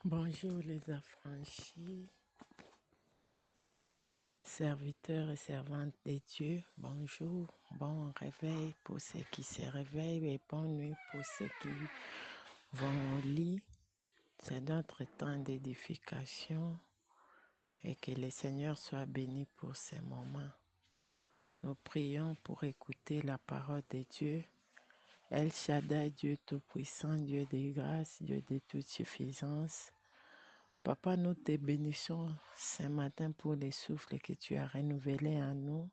Bonjour les affranchis, serviteurs et servantes de Dieu. Bonjour, bon réveil pour ceux qui se réveillent et bonne nuit pour ceux qui vont au lit. C'est notre temps d'édification et que le Seigneur soit béni pour ces moments. Nous prions pour écouter la parole de Dieu. El Shaddai, Dieu Tout-Puissant, Dieu de grâce, Dieu de toute suffisance. Papa, nous te bénissons ce matin pour les souffles que tu as renouvelés en nous.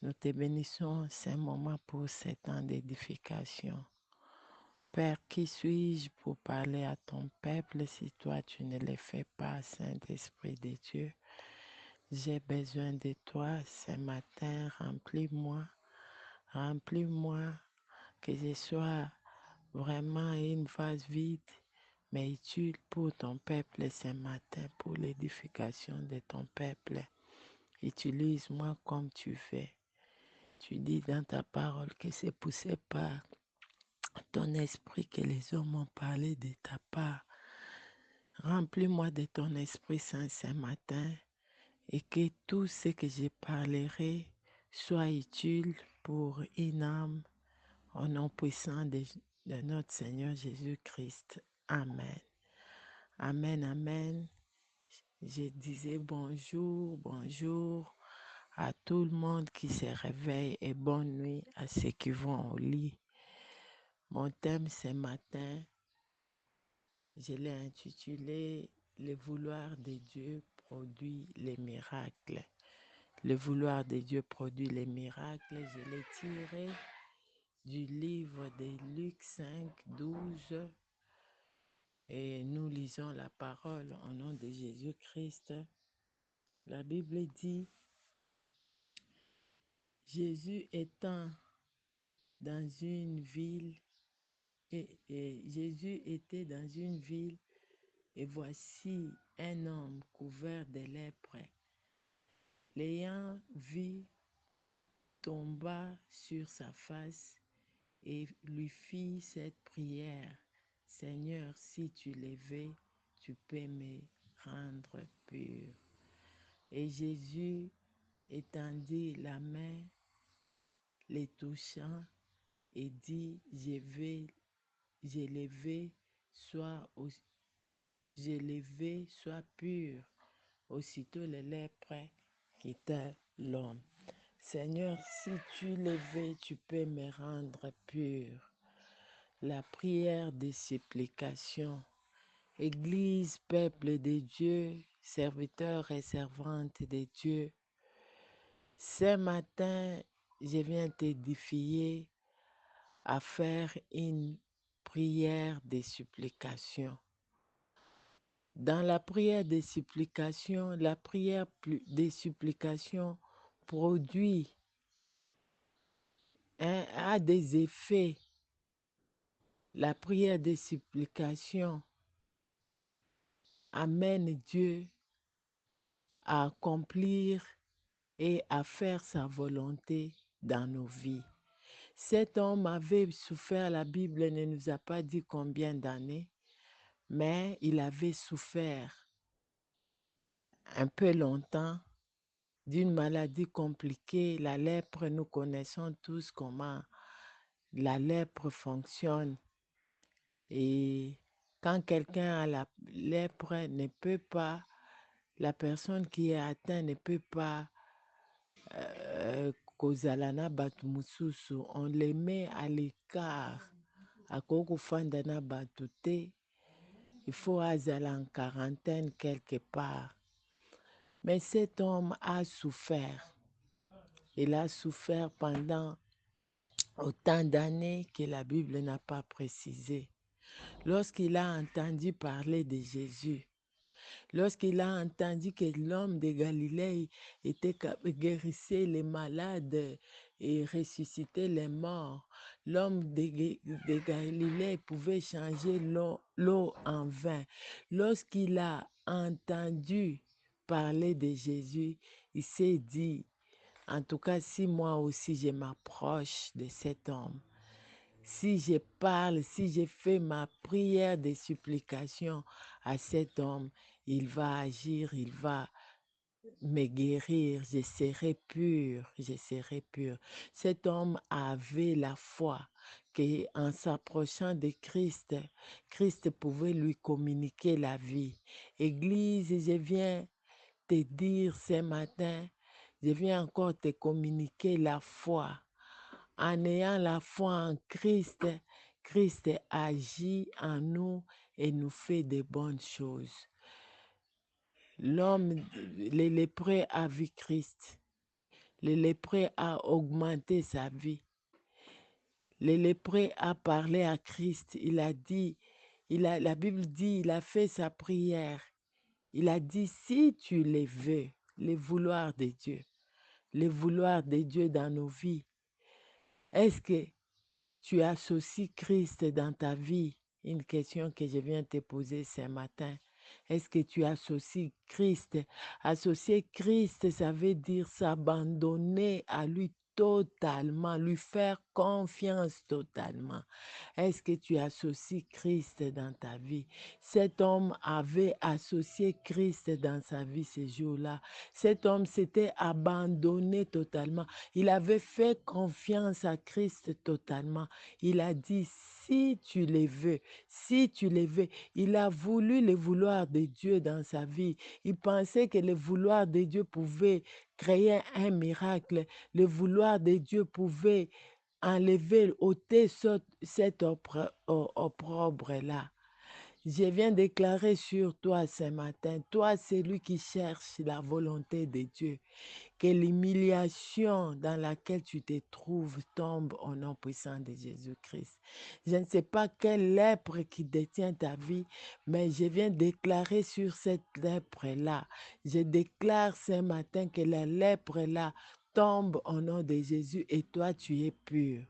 Nous te bénissons ce moment pour ce temps d'édification. Père, qui suis-je pour parler à ton peuple si toi tu ne le fais pas, Saint-Esprit de Dieu? J'ai besoin de toi ce matin. Remplis-moi, que je sois vraiment une vase vide, mais utile pour ton peuple ce matin, pour l'édification de ton peuple. Utilise-moi comme tu veux. Tu dis dans ta parole que c'est poussé par ton esprit que les hommes ont parlé de ta part. Remplis-moi de ton Esprit Saint ce matin et que tout ce que je parlerai soit utile pour une âme au nom puissant de notre Seigneur Jésus-Christ. Amen. Amen, amen. Je disais bonjour à tout le monde qui se réveille et bonne nuit à ceux qui vont au lit. Mon thème ce matin, je l'ai intitulé « Le vouloir de Dieu produit les miracles ». Le vouloir de Dieu produit les miracles. Je l'ai tiré du livre de Luc 5, 12. Et nous lisons la parole au nom de Jésus-Christ. La Bible dit, Jésus étant dans une ville, et Jésus était dans une ville, et voici un homme couvert de lèpre. L'ayant vu, tomba sur sa face et lui fit cette prière. Seigneur, si tu le veux, tu peux me rendre pur. Et Jésus étendit la main, les touchant, et dit, je le veux, sois pur. Aussitôt le lèpre quitta l'homme. Seigneur, si tu le veux, tu peux me rendre pur. La prière de supplication. Église, peuple de Dieu, serviteurs et servantes de Dieu, ce matin, je viens t'édifier à faire une prière de supplication. Dans la prière de supplication, la prière de supplication produit, a des effets. La prière de supplication amène Dieu à accomplir et à faire sa volonté dans nos vies. Cet homme avait souffert, la Bible ne nous a pas dit combien d'années, mais il avait souffert un peu longtemps d'une maladie compliquée. La lèpre, nous connaissons tous comment la lèpre fonctionne. Et quand quelqu'un a la lèpre, la personne qui est atteinte ne peut pas kozala bato mosusu. On les met à l'écart. Akokufanda na bato te. Il faut azala en quarantaine quelque part. Mais cet homme a souffert. Il a souffert pendant autant d'années que la Bible n'a pas précisé. Lorsqu'il a entendu parler de Jésus, lorsqu'il a entendu que l'homme de Galilée guérissait les malades et ressuscitait les morts, l'homme de Galilée pouvait changer l'eau en vin. Lorsqu'il a entendu parler de Jésus, il s'est dit, en tout cas, si moi aussi je m'approche de cet homme, si je parle, si je fais ma prière de supplication à cet homme, il va agir, il va me guérir, je serai pur, je serai pur. Cet homme avait la foi qu'en s'approchant de Christ, Christ pouvait lui communiquer la vie. Église, je viens te dire ce matin, je viens encore te communiquer la foi. En ayant la foi en Christ, Christ agit en nous et nous fait de bonnes choses. L'homme, le lépreux a vu Christ. Le lépreux a augmenté sa vie. Le lépreux a parlé à Christ. Il a dit, la Bible dit, il a fait sa prière. Il a dit, si tu le veux, le vouloir de Dieu, le vouloir de Dieu dans nos vies, est-ce que tu associes Christ dans ta vie? Une question que je viens te poser ce matin. Est-ce que tu associes Christ? Associer Christ, ça veut dire s'abandonner à lui totalement, lui faire confiance totalement. Est-ce que tu associes Christ dans ta vie? Cet homme avait associé Christ dans sa vie ce jour-là. Cet homme s'était abandonné totalement. Il avait fait confiance à Christ totalement. Il a dit, si tu le veux, si tu le veux, il a voulu le vouloir de Dieu dans sa vie. Il pensait que le vouloir de Dieu pouvait créer un miracle. Le vouloir de Dieu pouvait enlever, ôter cet opprobre-là. Je viens déclarer sur toi ce matin, toi, celui qui cherche la volonté de Dieu, que l'humiliation dans laquelle tu te trouves tombe au nom puissant de Jésus-Christ. Je ne sais pas quelle lèpre qui détient ta vie, mais je viens déclarer sur cette lèpre-là. Je déclare ce matin que la lèpre-là tombe au nom de Jésus et toi, tu es pur.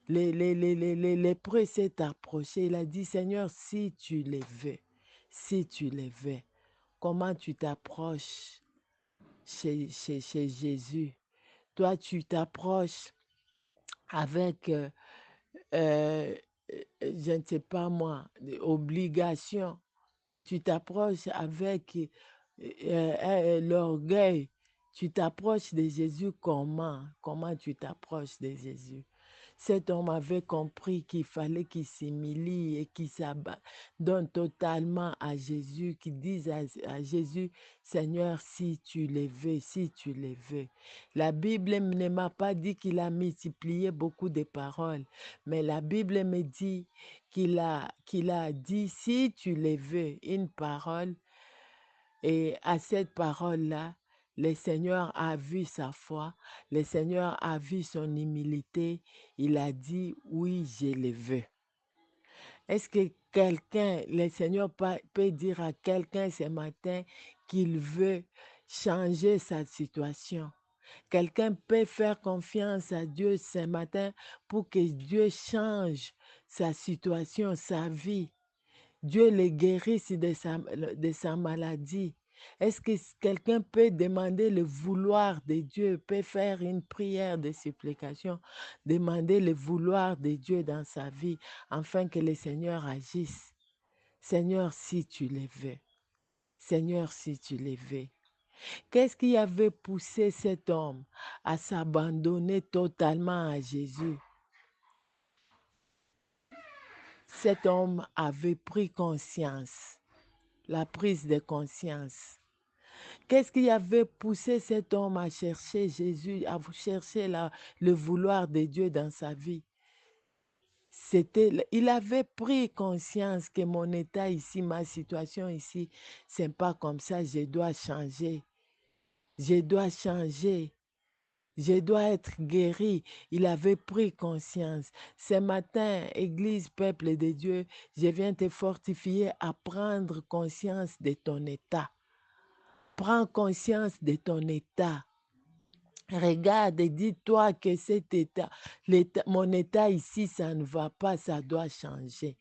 Les lépreux s'est approché. Il a dit, Seigneur, si tu les veux, si tu les veux, comment tu t'approches chez Jésus? Toi, tu t'approches avec, je ne sais pas moi, obligation. Tu t'approches avec l'orgueil. Tu t'approches de Jésus comment? Comment tu t'approches de Jésus? Cet homme avait compris qu'il fallait qu'il s'humilie et qu'il s'abandonne totalement à Jésus, qu'il dise à Jésus, Seigneur, si tu le veux, si tu le veux. La Bible ne m'a pas dit qu'il a multiplié beaucoup de paroles, mais la Bible me dit qu'il a dit, si tu le veux, une parole, et à cette parole-là, le Seigneur a vu sa foi, le Seigneur a vu son humilité, il a dit, oui, je le veux. Est-ce que quelqu'un, le Seigneur peut dire à quelqu'un ce matin qu'il veut changer sa situation? Quelqu'un peut faire confiance à Dieu ce matin pour que Dieu change sa situation, sa vie. Dieu le guérisse de sa maladie. Est-ce que quelqu'un peut demander le vouloir de Dieu, peut faire une prière de supplication, demander le vouloir de Dieu dans sa vie, afin que le Seigneur agisse? Seigneur, si tu le veux. Seigneur, si tu le veux. Qu'est-ce qui avait poussé cet homme à s'abandonner totalement à Jésus? Cet homme avait pris conscience, la prise de conscience. Qu'est-ce qui avait poussé cet homme à chercher Jésus, à chercher le vouloir de Dieu dans sa vie? Il avait pris conscience que mon état ici, ma situation ici, c'est pas comme ça, je dois changer. Je dois changer. Je dois être guéri. Il avait pris conscience. Ce matin, Église, peuple de Dieu, je viens te fortifier à prendre conscience de ton état. Prends conscience de ton état. Regarde et dis-toi que cet état, mon état ici, ça ne va pas, ça doit changer.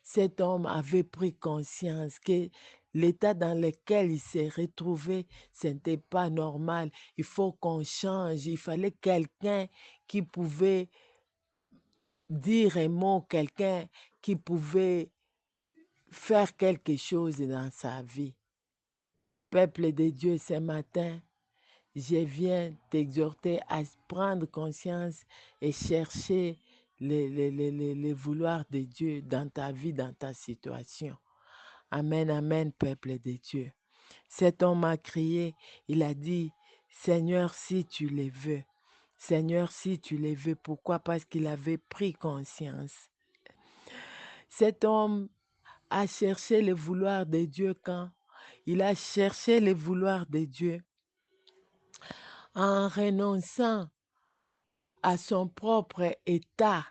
Cet homme avait pris conscience que l'état dans lequel il s'est retrouvé, ce n'était pas normal. Il faut qu'on change. Il fallait quelqu'un qui pouvait dire un mot, quelqu'un qui pouvait faire quelque chose dans sa vie. Peuple de Dieu, ce matin, je viens t'exhorter à prendre conscience et chercher les vouloirs de Dieu dans ta vie, dans ta situation. Amen, amen, peuple de Dieu. Cet homme a crié, il a dit, Seigneur, si tu les veux. Seigneur, si tu les veux. Pourquoi? Parce qu'il avait pris conscience. Cet homme a cherché le vouloir de Dieu quand il a cherché le vouloir de Dieu en renonçant à son propre état.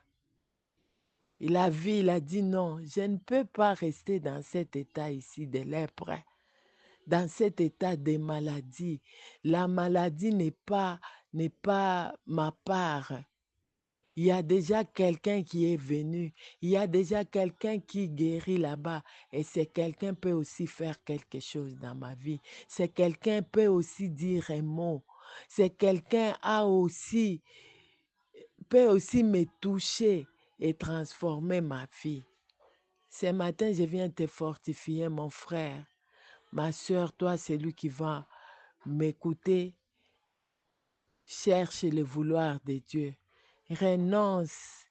Il a vu, il a dit non, je ne peux pas rester dans cet état ici de lèpre, dans cet état de maladie. La maladie n'est pas ma part. Il y a déjà quelqu'un qui est venu. Il y a déjà quelqu'un qui guérit là-bas. Et ce quelqu'un peut aussi faire quelque chose dans ma vie. Ce quelqu'un peut aussi dire un mot. Ce quelqu'un peut aussi me toucher et transformer ma vie. Ce matin, je viens te fortifier, mon frère. Ma soeur, toi, c'est lui qui va m'écouter. Cherche le vouloir de Dieu. Renonce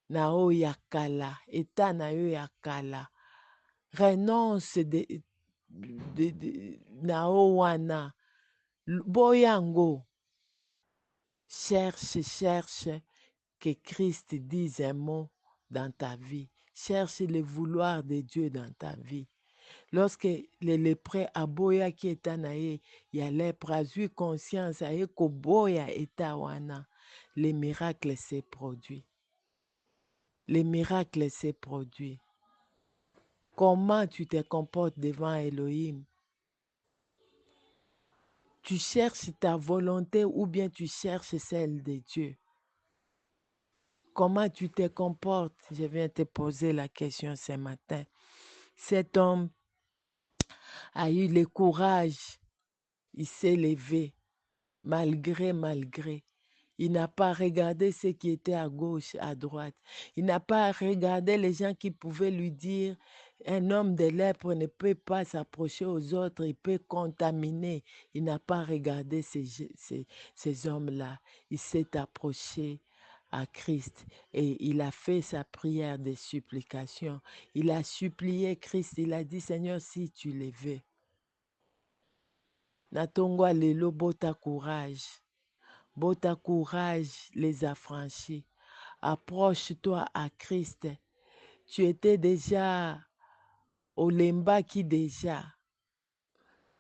na oyo ya kala, eta na yo ya kala. Renonce na oyo wana. Boyango. Cherche que Christ dise un mot dans ta vie. Cherche le vouloir de Dieu dans ta vie. Lorsque le lépreux aboya qui est naye, ya lèpre a eu conscience aye koboya eta wana, les miracles s'est produit. Les miracles s'est produit. Comment tu te comportes devant Elohim? Tu cherches ta volonté ou bien tu cherches celle de Dieu? Comment tu te comportes? Je viens te poser la question ce matin. Cet homme a eu le courage. Il s'est levé, malgré. Il n'a pas regardé ce qui était à gauche, à droite. Il n'a pas regardé les gens qui pouvaient lui dire, un homme de lèpre ne peut pas s'approcher aux autres, il peut contaminer. Il n'a pas regardé ces hommes-là. Il s'est approché à Christ et il a fait sa prière de supplication. Il a supplié Christ, il a dit, Seigneur, si tu les veux. Natongwa lelo bota courage. Bota courage les affranchis. Approche-toi à Christ. Tu étais déjà au lembaki déjà.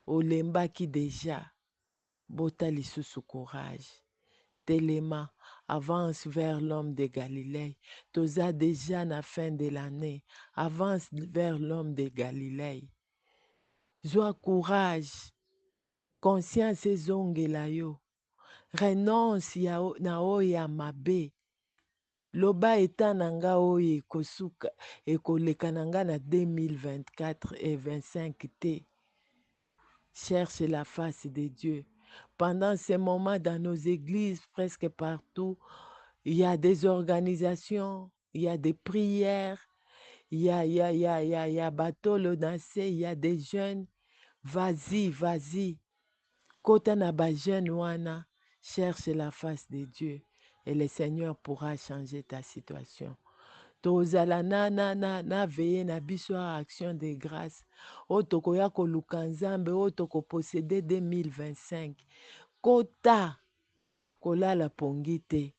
Au lembaki déjà. Bota lisusu courage. Téléma, avance vers l'homme de Galilée. Toza déjà na fin de l'année. Avance vers l'homme de Galilée. Joie courage. Conscience ezongela yo. Renonce na oyo ya mabe. Loba eta na nga oyo ekoleka na nga na 2024 et 25 te. Cherche la face de Dieu. Pendant ces moments dans nos églises, presque partout, il y a des organisations, il y a des prières, il y a batolo dansé, il y a des jeunes. Vas-y. Kota na ba jeune wana, cherche la face de Dieu et le Seigneur pourra changer ta situation. Tozala na veye na biso action de grâce. O tokoya koluka nzambe, o toko posséder 2025. Kota kolala pongi te.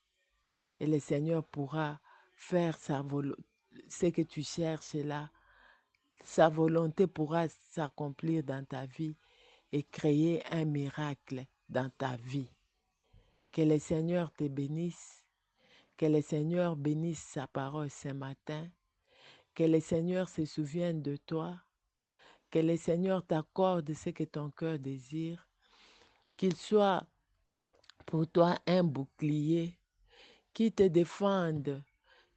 Et le Seigneur pourra faire ce que tu cherches là. Sa volonté pourra s'accomplir dans ta vie et créer un miracle dans ta vie. Que le Seigneur te bénisse. Que le Seigneur bénisse sa parole ce matin. Que le Seigneur se souvienne de toi. Que le Seigneur t'accorde ce que ton cœur désire. Qu'il soit pour toi un bouclier qui te défende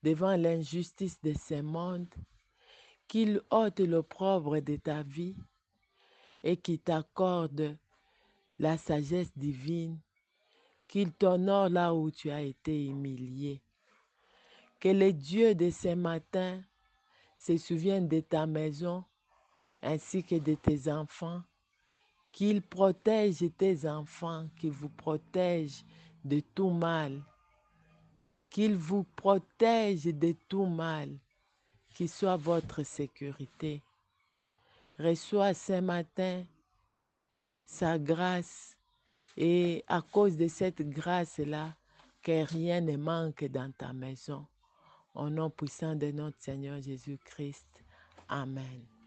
devant l'injustice de ce monde. Qu'il ôte l'opprobre de ta vie et qu'il t'accorde la sagesse divine. Qu'il t'honore là où tu as été humilié. Que le Dieu de ce matin se souvienne de ta maison ainsi que de tes enfants, qu'il protège tes enfants, qu'il vous protège de tout mal, qu'il vous protège de tout mal, qu'il soit votre sécurité. Reçois ce matin sa grâce et à cause de cette grâce-là, que rien ne manque dans ta maison. Au nom puissant de notre Seigneur Jésus-Christ. Amen.